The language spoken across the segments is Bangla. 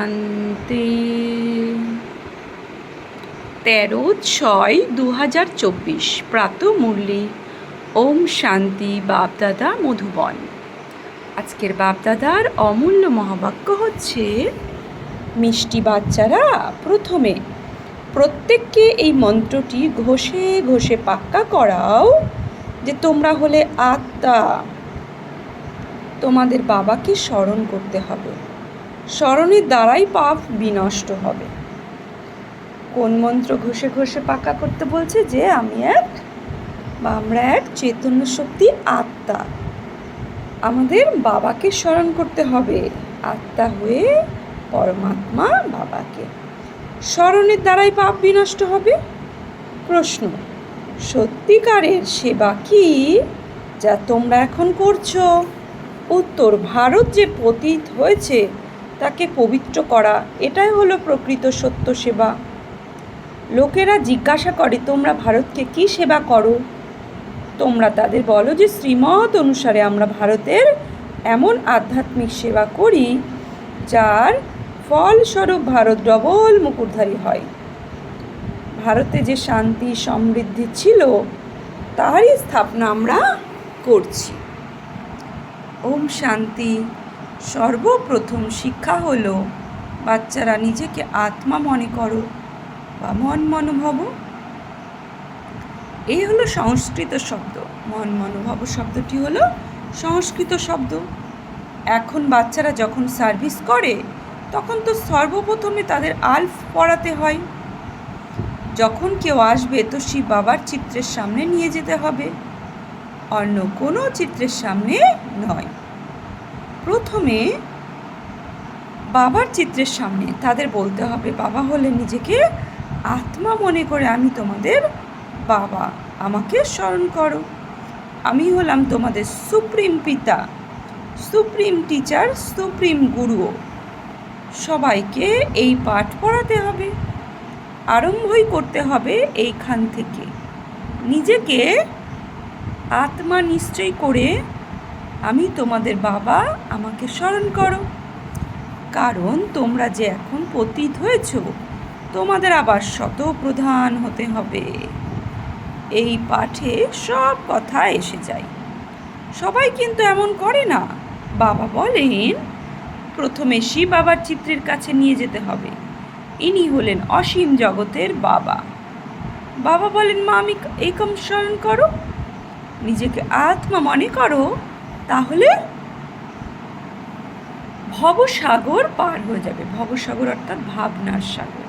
শান্তি। 13/6/2024 প্রাতঃমুরলি। ওম শান্তি। বাপদাদা মধুবন। আজকের বাপদাদার অমূল্য মহাবাক্য হচ্ছে, মিষ্টি বাচ্চারা, প্রথমে প্রত্যেককে এই মন্ত্রটি ঘষে ঘষে পাক্কা করাও যে তোমরা হলে আত্মা। তোমাদের বাবাকে স্মরণ করতে হবে। স্মরণের দ্বারাই পাপ বিনষ্ট হবে। কোন মন্ত্র ঘষে ঘষে পাকা করতে বলছে? যে আমরা এক চৈতন্য শক্তি আত্মা। আমাদের বাবাকে স্মরণ করতে হবে, আত্মা হয়ে পরমাত্মা বাবাকে। স্মরণের দ্বারাই পাপ বিনষ্ট হবে। প্রশ্ন: সত্যিকারের সেবা কি যা তোমরা এখন করছো? উত্তর: ভারত যে পতিত হয়েছে তাকে পবিত্র করা, এটাই হলো প্রকৃত সত্য সেবা। লোকেরা জিজ্ঞাসা করে, তোমরা ভারতকে কি সেবা করো? তোমরা তাদের বলো যে শ্রীমত অনুসারে আমরা ভারতের এমন আধ্যাত্মিক সেবা করি যার ফলস্বরূপ ভারত ডবল মুকুটধারী হয়। ভারতে যে শান্তি সমৃদ্ধি ছিল তারই স্থাপনা আমরা করছি। ওম শান্তি। সর্বপ্রথম শিক্ষা হলো, বাচ্চারা নিজেকে আত্মা মনে করো বা মন মনোভব। এই হলো সংস্কৃত শব্দ। মন মনোভব শব্দটি হলো সংস্কৃত শব্দ। এখন বাচ্চারা যখন সার্ভিস করে তখন তো সর্বপ্রথমে তাদের আলফ পড়াতে হয়। যখন কেউ আসবে তো শিব বাবার চিত্রের সামনে নিয়ে যেতে হবে, অন্য কোনো চিত্রের সামনে নয়। প্রথমে বাবার চিত্রের সামনে তাদের বলতে হবে, বাবা হলে নিজেকে আত্মা মনে করে আমি তোমাদের বাবা, আমাকে স্মরণ করো। আমি হলাম তোমাদের সুপ্রিম পিতা, সুপ্রিম টিচার, সুপ্রিম গুরুও। সবাইকে এই পাঠ পড়াতে হবে। আরম্ভই করতে হবে এইখান থেকে। নিজেকে আত্মা নিশ্চয় করে আমি তোমাদের বাবা, আমাকে স্মরণ করো। কারণ তোমরা যে এখন পতিত হয়েছ, তোমাদের আবার শতপ্রধান হতে হবে। এই পাঠে সব কথা এসে যায়। সবাই কিন্তু এমন করে না। বাবা বলেন প্রথমে শিব বাবার চিত্রের কাছে নিয়ে যেতে হবে। ইনি হলেন অসীম জগতের বাবা। বাবা বলেন, মা আমি একম স্মরণ করো, নিজেকে আত্মা মনে করো, তাহলে ভবসাগর পার হয়ে যাবে। ভবসাগর অর্থাৎ ভাবনার সাগর।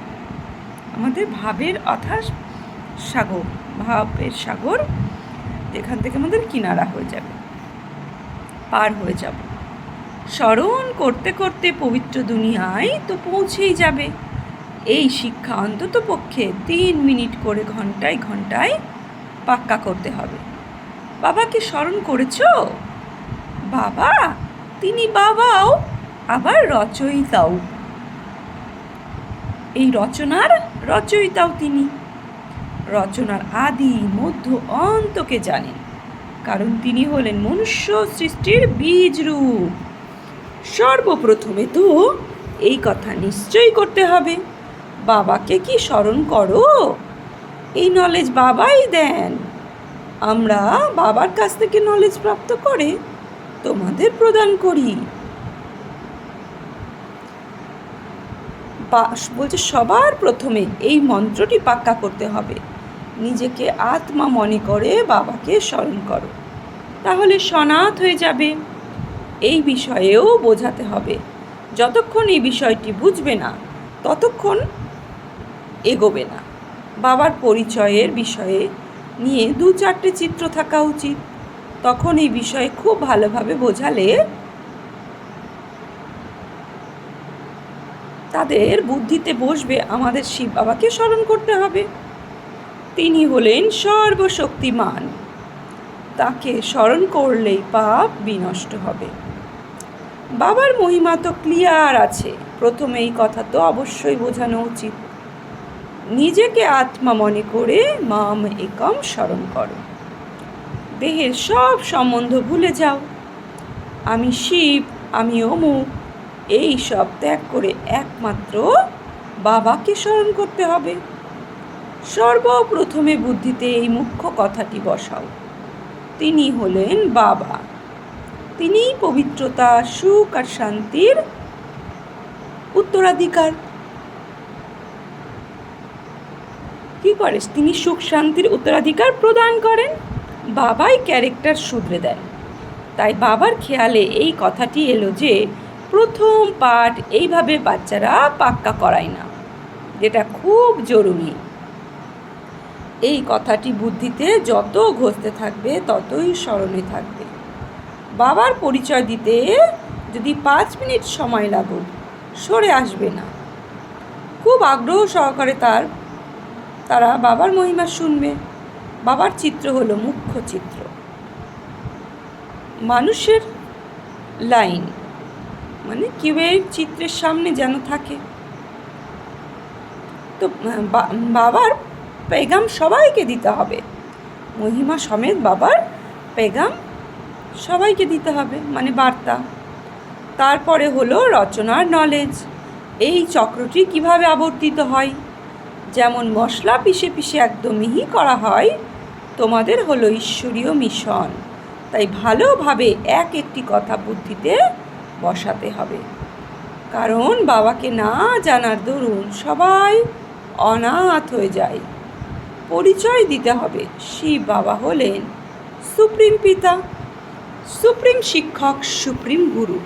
আমাদের ভাবের অর্থাৎ সাগর, ভাবের সাগর, যেখান থেকে আমাদের কিনারা হয়ে যাবে, পার হয়ে যাব। স্মরণ করতে করতে পবিত্র দুনিয়ায় তো পৌঁছেই যাবে। এই শিক্ষা অন্তত পক্ষে 3 মিনিট করে ঘন্টায় ঘন্টায় পাক্কা করতে হবে। বাবাকে স্মরণ করেছো? বাবা, তিনি বাবাও আবার রচয়িতাও। এই রচনার রচয়িতাও তিনি। রচনার আদি মধ্য অন্তকে জানেন, কারণ তিনি হলেন মনুষ্য সৃষ্টির বীজ রূপ। সর্বপ্রথমে তো এই কথা নিশ্চয়ই করতে হবে, বাবাকে কি স্মরণ করো? এই নলেজ বাবাই দেন। আমরা বাবার কাছ থেকে নলেজ প্রাপ্ত করে তোমাদের প্রদান করি। বলছে সবার প্রথমে এই মন্ত্রটি পাক্কা করতে হবে, নিজেকে আত্মা মনে করে বাবাকে স্মরণ করো, তাহলে সনাথ হয়ে যাবে। এই বিষয়েও বোঝাতে হবে। যতক্ষণ এই বিষয়টি বুঝবে না ততক্ষণ এগোবে না। বাবার পরিচয়ের বিষয়ে নিয়ে 2-4টে চিত্র থাকা উচিত। তখন এই বিষয়ে খুব ভালোভাবে বোঝালে তাদের বুদ্ধিতে বসবে, আমাদের শিব বাবাকে স্মরণ করতে হবে। তিনি হলেন সর্বশক্তিমান, তাকে স্মরণ করলেই পাপ বিনষ্ট হবে। বাবার মহিমা তো ক্লিয়ার আছে, প্রথমে এই কথা তো অবশ্যই বোঝানো উচিত। নিজেকে আত্মা মনে করে মাম একম স্মরণ করো। দেহের সব সম্বন্ধ ভুলে যাও। আমি শিব, আমি অমুক, এই সব ত্যাগ করে একমাত্র বাবাকে স্মরণ করতে হবে। সর্বপ্রথমে বুদ্ধিতে এই মুখ্য কথাটি বসাও, তিনি হলেন বাবা। তিনিই পবিত্রতা, সুখ আর শান্তির উত্তরাধিকার। কি করে তিনি সুখ শান্তির উত্তরাধিকার প্রদান করেন? বাবাই ক্যারেক্টার শুধরে দেন। তাই বাবার খেয়ালে এই কথাটি এলো যে প্রথম পাঠ এইভাবে বাচ্চারা পাক্কা করায় না, যেটা খুব জরুরি। এই কথাটি বুদ্ধিতে যত ঘষতে থাকবে ততই স্মরণে থাকবে। বাবার পরিচয় দিতে যদি 5 মিনিট সময় লাগুক, সরে আসবে না। খুব আগ্রহ সহকারে তারা বাবার মহিমা শুনবে। বাবার চিত্র হলো মুখ্য চিত্র, মানুষের লাইন, মানে কিউবের চিত্রের সামনে যেন থাকে। তো বাবার পেগাম সবাইকে দিতে হবে, মহিমা সমেত বাবার পেগাম সবাইকে দিতে হবে, মানে বার্তা। তারপরে হলো রচনার নলেজ। এই চক্রটি কিভাবে আবর্তিত হয়? যেমন মশলা পিষে পিষে একদম মিহি করা হয়, তোমাদের হলো ঈশ্বরীয় মিশন। তাই ভালোভাবে একটি কথা বুদ্ধিতে বসাতে হবে, কারণ বাবাকে না জানার দরুন সবাই অনাথ হয়ে যায়। পরিচয় দিতে হবে, শিব বাবা হলেন সুপ্রিম পিতা, সুপ্রিম শিক্ষক, সুপ্রিম গুরু।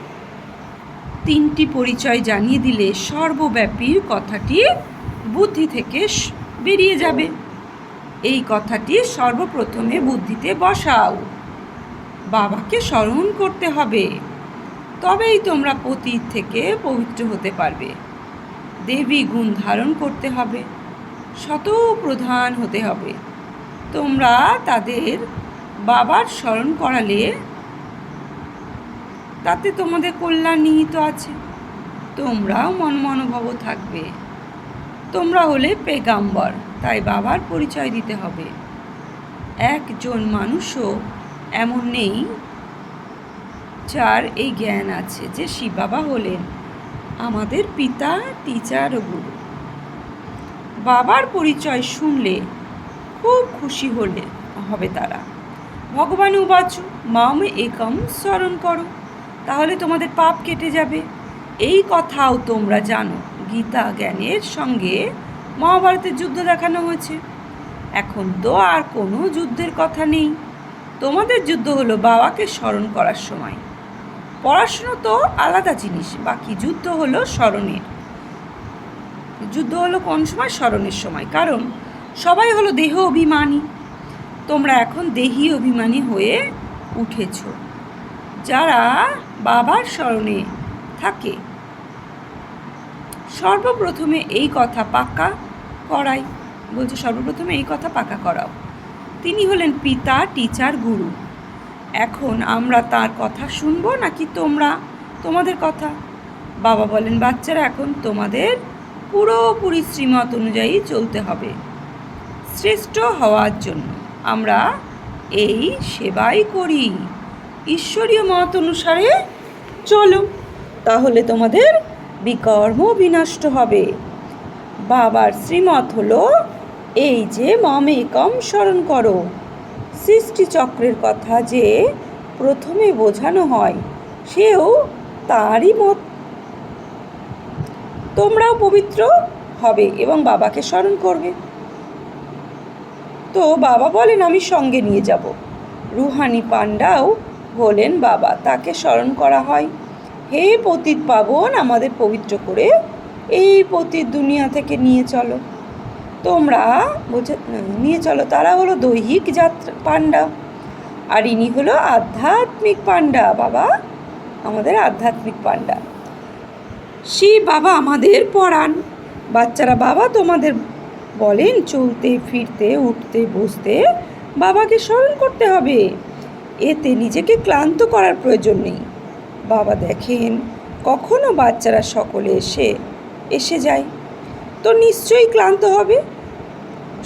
3টি পরিচয় জানিয়ে দিলে সর্বব্যাপীর কথাটি বুদ্ধি থেকে বেরিয়ে যাবে। এই কথাটি সর্বপ্রথমে বুদ্ধিতে বসাও। বাবাকে স্মরণ করতে হবে, তবেই তোমরা পতীত থেকে পবিত্র হতে পারবে। দেবী গুণ ধারণ করতে হবে, শতপ্রধান হতে হবে। তোমরা তাদের বাবার স্মরণ করালে তাতে তোমাদের কল্যাণ নিহিত আছে। তোমরাও মনমনোভব থাকবে। তোমরা হলে পেগাম্বর, তাই বাবার পরিচয় দিতে হবে। একজন মানুষও এমন নেই যার এই জ্ঞান আছে যে শিব বাবা হলেন আমাদের পিতা, টিচার ও গুরু। বাবার পরিচয় শুনলে খুব খুশি হবে তারা। ভগবান উবাচু মাম একম স্মরণ করো, তাহলে তোমাদের পাপ কেটে যাবে। এই কথাও তোমরা জানো, গীতা জ্ঞানের সঙ্গে মহাভারতের যুদ্ধ দেখানো হয়েছে। এখন তো আর কোনো যুদ্ধের কথা নেই। তোমাদের যুদ্ধ হলো বাবাকে স্মরণ করার সময়। পড়াশুনো তো আলাদা জিনিস, বাকি যুদ্ধ হলো স্মরণের। যুদ্ধ হলো কোন সময়? স্মরণের সময়। কারণ সবাই হলো দেহ অভিমানী। তোমরা এখন দেহী অভিমানী হয়ে উঠেছ। যারা বাবার স্মরণে থাকে সর্বপ্রথমে এই কথা পাক্কা করাই, বলছে সর্বপ্রথমে এই কথা পাক্কা করাও। তিনি হলেন পিতা, টিচার, গুরু। এখন আমরা তার কথা শুনবো নাকি তোমাদের কথা? বাবা বলেন, বাচ্চারা এখন তোমাদের পুরোপুরি শ্রীমত অনুযায়ী চলতে হবে শ্রেষ্ঠ হওয়ার জন্য। আমরা এই সেবাই করি, ঈশ্বরীয় মত অনুসারে চলো, তাহলে তোমাদের বিকর্ম বিনষ্ট হবে। বাবার শ্রীমত হলো এই যে মম একম স্মরণ করো। সৃষ্টিচক্রের কথা যে প্রথমে বোঝানো হয় সেও তারই মত। তোমরাও পবিত্র হবে এবং বাবাকে স্মরণ করবে। তো বাবা বলেন আমি সঙ্গে নিয়ে যাব। রুহানি পান্ডাও হলেন বাবা, তাকে স্মরণ করা হয়। হে পতিত পাবন, আমাদের পবিত্র করে এই পতিত দুনিয়া থেকে নিয়ে চলো। তোমরা নিয়ে চলো। তারা হলো দৈহিক যাত্রা পান্ডা, আর ইনি হলো আধ্যাত্মিক পান্ডা। বাবা আমাদের আধ্যাত্মিক পান্ডা। শিব বাবা আমাদের পড়ান। বাচ্চারা বাবা তোমাদের বলেন চলতে ফিরতে উঠতে বসতে বাবাকে স্মরণ করতে হবে। এতে নিজেকে ক্লান্ত করার প্রয়োজন নেই। বাবা দেখেন কখনো বাচ্চারা সকলে এসে যায় তো নিশ্চয়ই ক্লান্ত হবে।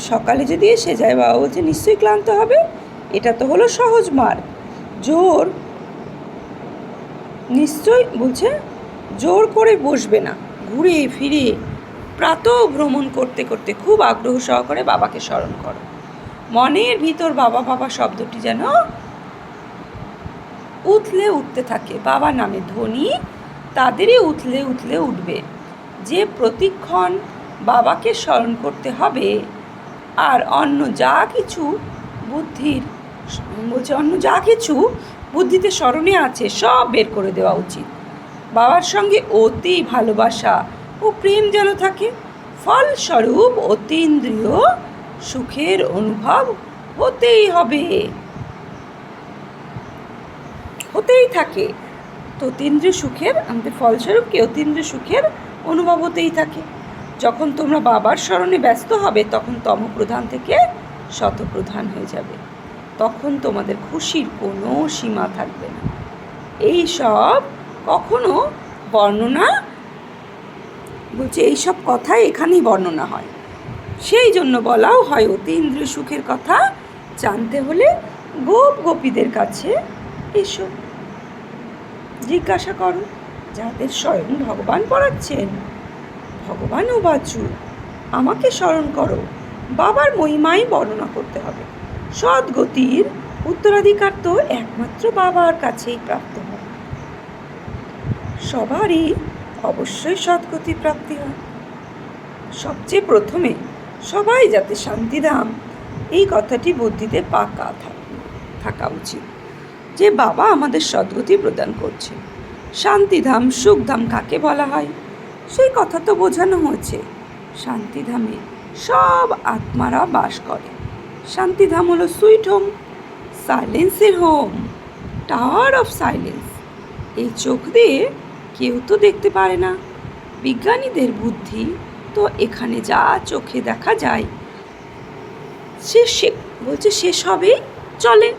সকালে যদি এসে যায়, বাবা বলছে নিশ্চয়ই ক্লান্ত হবে। এটা তো হলো সহজ মার্গ। জোর নিশ্চয়ই বলছে জোর করে বসবে না, ঘুরে ফিরে প্রাতঃ ভ্রমণ করতে করতে খুব আগ্রহ সহকারে বাবাকে স্মরণ করো। মনের ভিতর বাবা বাবা শব্দটি যেন উথলে উঠতে থাকে। বাবা নামে ধ্বনি তাদেরই উথলে উথলে উঠবে। যে প্রতিক্ষণ বাবাকে স্মরণ করতে হবে, আর অন্য যা কিছু বুদ্ধিতে স্মরণে আছে সব বের করে দেওয়া উচিত। বাবার সঙ্গে অতি ভালোবাসা ও প্রেম যেন থাকে। ফলস্বরূপ অতীন্দ্রিয় সুখের অনুভব হতেই থাকে। তো অতীন্দ্রিয় সুখের আমাদের ফলস্বরূপ কি অতীন্দ্রিয় সুখের অনুভব হতেই থাকে। যখন তোমরা বাবার স্মরণে ব্যস্ত হবে তখন তমপ্রধান থেকে শতপ্রধান হয়ে যাবে। তখন তোমাদের খুশির কোনো সীমা থাকবে না। এই সব কখনো বর্ণনা বলছে, এইসব কথাই এখানেই বর্ণনা হয়। সেই জন্য বলাও হয় অতীন্দ্রিয় সুখের কথা জানতে হলে গোপীদের কাছে এসো, জিজ্ঞাসা করো। যাদের স্বয়ং ভগবান পড়াচ্ছেন, ভগবান ও বাচু আমাকে স্মরণ করো। বাবার মহিমাই বর্ণনা করতে হবে। সদ্গতির উত্তরাধিকার তো একমাত্র বাবার কাছেই প্রাপ্ত হয়। সবারই অবশ্যই সদ্গতি প্রাপ্তি হয়। সবচেয়ে প্রথমে সবাই যাতে শান্তিধাম, এই কথাটি বুদ্ধিতে পাকা থাকা উচিত যে বাবা আমাদের সদ্গতি প্রদান করছে। শান্তিধাম সুখধাম কাকে বলা হয় সেই কথা তো বোঝানো হয়েছে। শান্তিধামে সব আত্মারা বাস করে। শান্তিধাম হলো সুইট হোম, সাইলেন্সের হোম, টাওয়ার অফ সাইলেন্স। এই চোখ দিয়ে কেউ তো দেখতে পারে না। বিজ্ঞানীদের বুদ্ধি তো এখানে যা চোখে দেখা যায় সে সবেই চলে।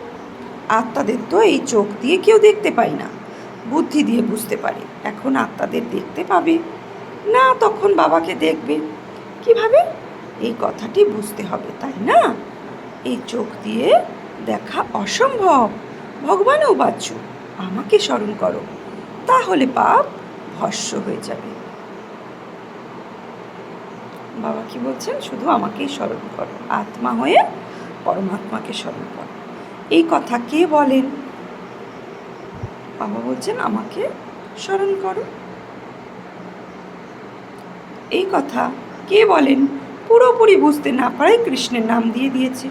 আত্মাদের তো এই চোখ দিয়ে কেউ দেখতে পায় না, বুদ্ধি দিয়ে বুঝতে পারে। এখন আত্মাদের দেখতে পাবে না, তখন বাবাকে দেখবে কিভাবে? এই কথাটি বুঝতে হবে, তাই না? এই চোখ দিয়ে দেখা অসম্ভব। ভগবানও বাচ্চু আমাকে স্মরণ করো, তাহলে পাপ ভস্য হয়ে যাবে। বাবা কি বলছেন? শুধু আমাকেই স্মরণ করো, আত্মা হয়ে পরমাত্মাকে স্মরণ করো। এই কথা কে বলেন? বাবা বলছেন আমাকে স্মরণ করো। এই কথা কে বলেন? পুরোপুরি বুঝতে না পারায় কৃষ্ণের নাম দিয়ে দিয়েছে।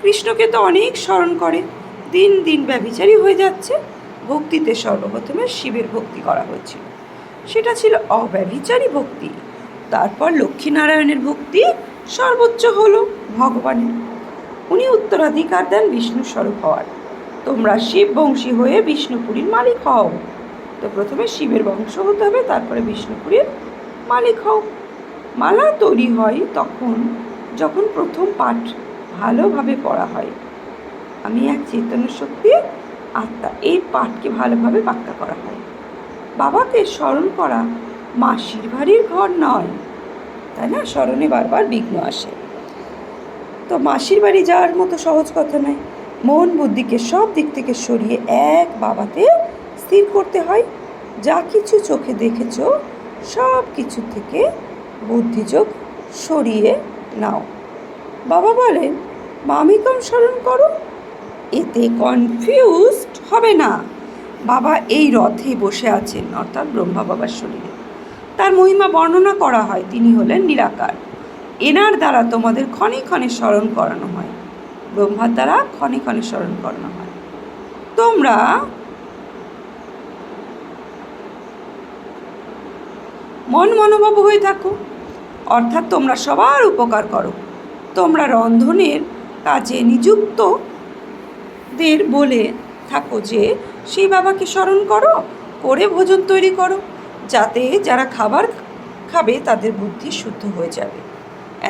কৃষ্ণকে তো অনেক স্মরণ করে, দিন দিন ব্যভিচারী হয়ে যাচ্ছে। ভক্তিতে সর্বপ্রথমে শিবের ভক্তি করা হয়েছিল, সেটা ছিল অব্যভিচারী ভক্তি। তারপর লক্ষ্মীনারায়ণের ভক্তি সর্বোচ্চ হলো ভগবানের। উনি উত্তরাধিকার দেন বিষ্ণু স্বরূপ হওয়ার। তোমরা শিব বংশী হয়ে বিষ্ণুপুরীর মালিক হও। তো প্রথমে শিবের বংশ হতে হবে, তারপরে বিষ্ণুপুরীর মালিক হও। মালা তৈরি হয় যখন প্রথম পাঠ ভালোভাবে পড়া হয়। আমি এক চৈতন্য শক্তি আত্মা, এই পাঠকে ভালোভাবে ব্যাখ্যা করা হয়। বাবাকে স্মরণ করা মাসির বাড়ির ঘর নয়, তাই না? স্মরণে বারবার বিঘ্ন আসে। তো মাসির বাড়ি যাওয়ার মতো সহজ কথা নয়। মন বুদ্ধিকে সব দিক থেকে সরিয়ে এক বাবাতে স্থির করতে হয়। যা কিছু চোখে দেখেছ সব কিছু থেকে বুদ্ধিযোগ সরিয়ে নাও। বাবা বলেন মামিকম স্মরণ করো, এতে কনফিউজড হবে না। বাবা এই রথে বসে আছেন, অর্থাৎ ব্রহ্মা বাবার শরীরে। তার মহিমা বর্ণনা করা হয়। তিনি হলেন নিরাকার। এনার দ্বারা তোমাদের ক্ষণে ক্ষণে স্মরণ করানো হয়। ব্রহ্মার দ্বারা ক্ষণে ক্ষণে স্মরণ করানো হয়। তোমরা মনোভাব হয়ে থাকো, অর্থাৎ তোমরা সবার উপকার করো। তোমরা রন্ধনের কাজে নিযুক্তদের বলে থাকো যে সেই বাবাকে স্মরণ করে ভোজন তৈরি করো, যাতে যারা খাবার খাবে তাদের বুদ্ধি শুদ্ধ হয়ে যাবে।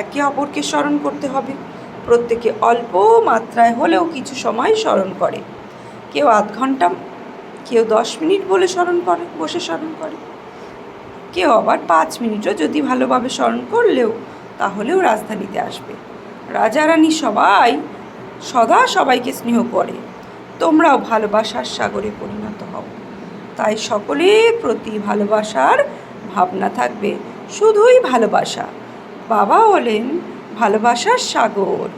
একে অপরকে স্মরণ করতে হবে। প্রত্যেকে অল্প মাত্রায় হলেও কিছু সময় স্মরণ করে। কেউ আধ ঘন্টা, কেউ 10 মিনিট বসে স্মরণ করে। কেউ আবার 5 মিনিটও যদি ভালোভাবে স্মরণ করলেও তাহলেও রাজধানীতে আসবে। রাজা রানী সদা সবাইকে স্নেহ করে। তোমরাও ভালোবাসার সাগরে পরিণত হও। তাই সকলের প্রতি ভালোবাসার ভাবনা থাকবে, শুধুই ভালোবাসা। বাবা হলেন ভালোবাসার সাগর,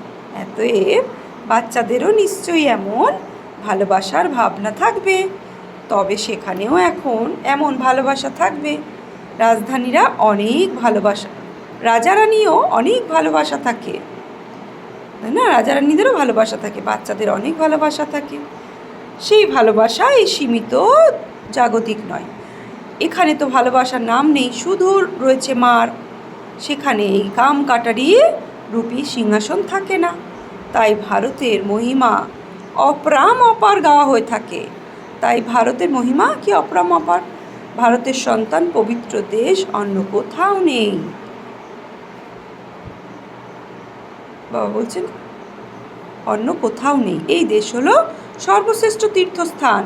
অতএব বাচ্চাদেরও নিশ্চয়ই এমন ভালোবাসার ভাবনা থাকবে। তবে সেখানেও এখন এমন ভালোবাসা থাকবে। রাজধানীরা অনেক ভালোবাসা, রাজা রানীও অনেক ভালোবাসা থাকে, তাই না? রাজা রানীদেরও ভালোবাসা থাকে, বাচ্চাদের অনেক ভালোবাসা থাকে। সেই ভালোবাসা এই সীমিত জাগতিক নয়। এখানে তো ভালোবাসার নাম নেই, শুধু রয়েছে মার। সেখানে এই কাম কাটারি রূপী সিংহাসন থাকে না। তাই ভারতের মহিমা অপরাম অপার গাওয়া হয়ে থাকে। তাই ভারতের মহিমা কি অপরাম অপার। ভারতের সন্তান পবিত্র দেশ অন্য কোথাও নেই। বাবা বলছেন অন্য কোথাও নেই। এই দেশ হলো সর্বশ্রেষ্ঠ তীর্থস্থান।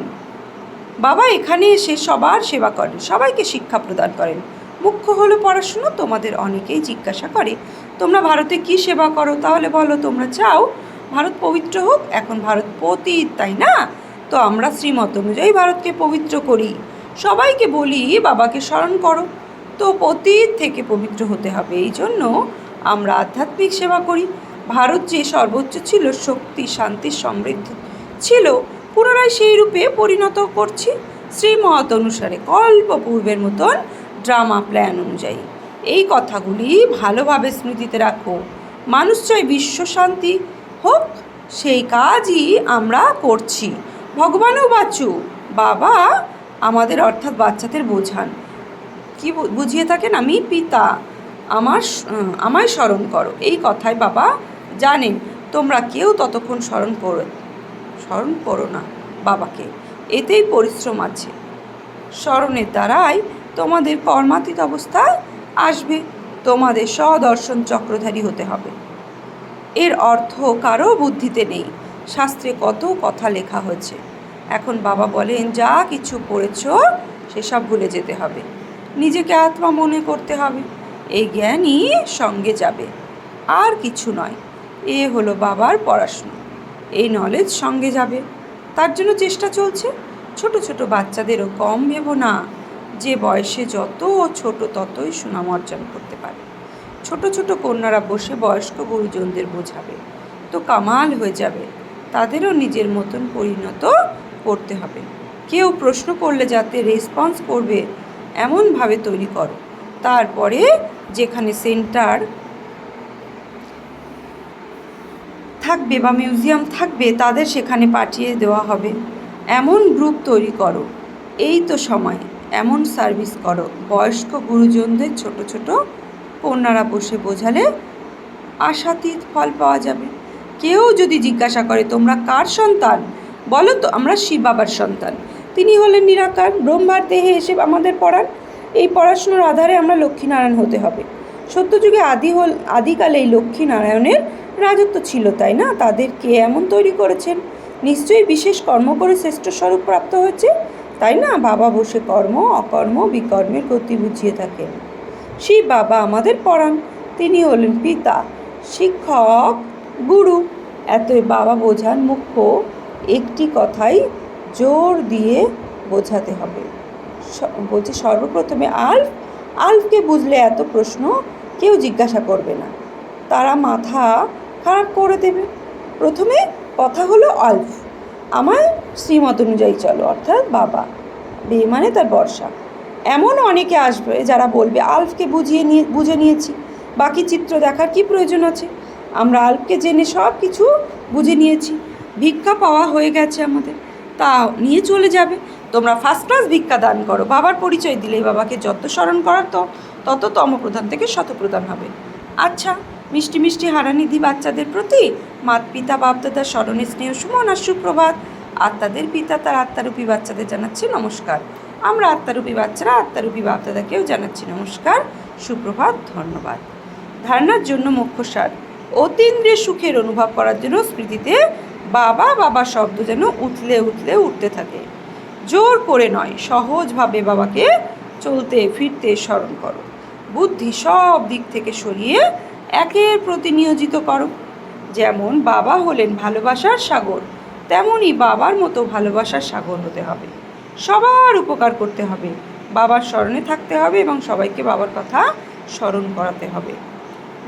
বাবা এখানে এসে সবার সেবা করেন, সবাইকে শিক্ষা প্রদান করেন। মুখ্য হলো পড়াশুনো। তোমাদের অনেকেই জিজ্ঞাসা করে তোমরা ভারতে কি সেবা করো, তাহলে বলো তোমরা চাও ভারত পবিত্র হোক। এখন ভারত পতিত, তাই না? তো আমরা শ্রীমত অনুযায়ী ভারতকে পবিত্র করি। সবাইকে বলি বাবাকে স্মরণ করো। তো পতিত থেকে পবিত্র হতে হবে, এই জন্য আমরা আধ্যাত্মিক সেবা করি। ভারত যে সর্বোচ্চ ছিল, শক্তি শান্তি সমৃদ্ধি ছিল, পুনরায় সেই রূপে পরিণত করছি শ্রীমত অনুসারে, কল্প পূর্বের মতন ড্রামা প্ল্যান অনুযায়ী। এই কথাগুলি ভালোভাবে স্মৃতিতে রাখো। মানুষ চাই বিশ্ব শান্তি হোক, সেই কাজই আমরা করছি। ভগবানও বাঁচু। বাবা আমাদের অর্থাৎ বাচ্চাদের বোঝান, কি বুঝিয়ে থাকেন, আমি পিতা, আমায় স্মরণ করো। এই কথায় বাবা জানেন তোমরা কেউ ততক্ষণ স্মরণ করো না বাবাকে, এতেই পরিশ্রম আছে। স্মরণের দ্বারাই তোমাদের কর্মাতীত অবস্থায় আসবে। তোমাদের স্বদর্শন চক্রধারী হতে হবে। এর অর্থ কারো বুদ্ধিতে নেই, শাস্ত্রে কত কথা লেখা হয়েছে। এখন বাবা বলেন যা কিছু পড়েছ সেসব ভুলে যেতে হবে, নিজেকে আত্মা মনে করতে হবে। এই জ্ঞানই সঙ্গে যাবে, আর কিছু নয়। এ হলো বাবার পড়াশুনো, এই নলেজ সঙ্গে যাবে। তার জন্য চেষ্টা চলছে। ছোট ছোট বাচ্চাদেরও কম ভেবো না, যে বয়সে যত ছোট ততই সুনাম অর্জন করতে পারে। ছোট ছোট কন্যারা বসে বয়স্ক গুরুজনদের বোঝাবে, তো কামাল হয়ে যাবে। তাদেরও নিজের মতন পরিণত করতে হবে। কেউ প্রশ্ন করলে যাতে রেসপন্স করবে এমনভাবে তৈরি করো। তারপরে যেখানে সেন্টার থাকবে বা মিউজিয়াম থাকবে তাদের সেখানে পাঠিয়ে দেওয়া হবে। এমন গ্রুপ তৈরি করো, এই তো সময় এমন সার্ভিস করো। বয়স্ক গুরুজনদের ছোট ছোট কন্যারা বসে বোঝালে আশাতীত ফল পাওয়া যাবে। কেউ যদি জিজ্ঞাসা করে তোমরা কার সন্তান, বলো তো আমরা শিব বাবার সন্তান। তিনি হলেন নিরাকার, ব্রহ্মার দেহে এসে আমাদের পড়ান। এই পড়াশুনোর আধারে আমরা লক্ষ্মীনারায়ণ হতে হবে। সত্যযুগে আদিকালে এই লক্ষ্মীনারায়ণের রাজত্ব ছিল, তাই না? তাদের কে এমন তৈরি করেছেন? নিশ্চয়ই বিশেষ কর্ম করে শ্রেষ্ঠ স্বরূপ প্রাপ্ত হয়েছে, তাই না? বাবা বসে কর্ম অকর্ম বিকর্মের গতি বুঝিয়ে থাকেন। শিব বাবা আমাদের পড়ান, তিনি হলেন পিতা, শিক্ষক, গুরু। এতই বাবা বোঝান মুখ্য একটি কথাই জোর দিয়ে বোঝাতে হবে। বলছে সর্বপ্রথমে আলফকে বুঝলে এত প্রশ্ন কেউ জিজ্ঞাসা করবে না, তারা মাথা খারাপ করে দেবে। প্রথমে কথা হলো আলফ, আমার শ্রীমত অনুযায়ী চলো, অর্থাৎ বাবা, বে মানে তার বর্ষা। এমন অনেকে আসবে যারা বলবে আলফকে বুঝে নিয়েছি, বাকি চিত্র দেখার কি প্রয়োজন আছে? আমরা আলফকে জেনে সব কিছু বুঝে নিয়েছি, ভিক্ষা পাওয়া হয়ে গেছে আমাদের, তা নিয়ে চলে যাবে। তোমরা ফার্স্ট ক্লাস ভিক্ষা দান করো। বাবার পরিচয় দিলেই বাবাকে যত স্মরণ করার তত তমপ্রধান থেকে শতপ্রধান হবে। আচ্ছা, মিষ্টি মিষ্টি হারানিধি বাচ্চাদের প্রতি মাত পিতা বাপদাদার স্মরণে স্নেহ সুমন আর সুপ্রভাত। আত্মাদের পিতা তার আত্মারূপী বাচ্চাদের জানাচ্ছে নমস্কার। আমরা আত্মারূপী বাচ্চারা আত্মারূপী বাপদাদাকেও জানাচ্ছি নমস্কার, সুপ্রভাত, ধন্যবাদ। ধারণার জন্য মুখ্যসার, অতীন্দ্রিয় সুখের অনুভব করার জন্য স্মৃতিতে বাবা বাবা শব্দ যেন উঠতে থাকে। জোর করে নয়, সহজভাবে বাবাকে চলতে ফিরতে স্মরণ করো। বুদ্ধি সব দিক থেকে সরিয়ে একের প্রতি নিয়োজিত করো। যেমন বাবা হলেন ভালোবাসার সাগর, তেমনই বাবার মতো ভালোবাসার সাগর হতে হবে। সবার উপকার করতে হবে, বাবার স্মরণে থাকতে হবে এবং সবাইকে বাবার কথা স্মরণ করাতে হবে।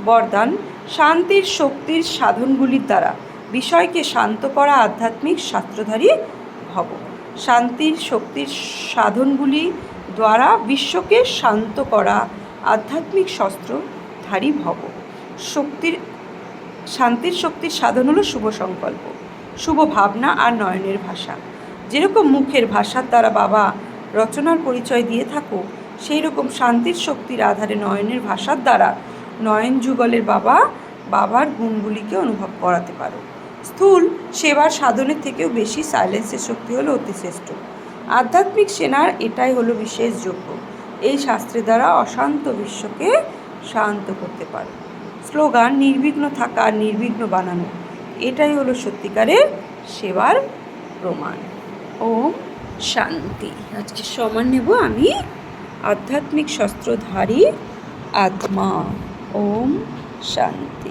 বরদান, শান্তির শক্তির সাধনগুলির দ্বারা বিষয়কে শান্ত করা আধ্যাত্মিক শাস্ত্রধারী ভব। শান্তির শক্তির সাধনগুলি দ্বারা বিশ্বকে শান্ত করা আধ্যাত্মিক শস্ত্রধারী ভব। শান্তির শক্তির সাধন হলো শুভ সংকল্প, শুভ ভাবনা আর নয়নের ভাষা। যেরকম মুখের ভাষার দ্বারা বাবা রচনার পরিচয় দিয়ে থাকো, সেই রকম শান্তির শক্তির আধারে নয়নের ভাষার দ্বারা নয়ন যুগলের বাবার গুণগুলিকে অনুভব করাতে পারো। স্থূল সেবার সাধনের থেকেও বেশি সাইলেন্সের শক্তি হলো অতিশ্রেষ্ঠ। আধ্যাত্মিক সেনার এটাই হলো বিশেষ যোগ্য। এই শাস্ত্রের দ্বারা অশান্ত বিশ্বকে শান্ত করতে পারো। স্লোগান, নির্বিঘ্ন থাকা, নির্বিঘ্ন বানানো, এটাই হলো সত্যিকারের সেবার প্রমাণ। ওম শান্তি। আজকে সমান নেব আমি আধ্যাত্মিক শস্ত্রধারী আত্মা। ওম শান্তি।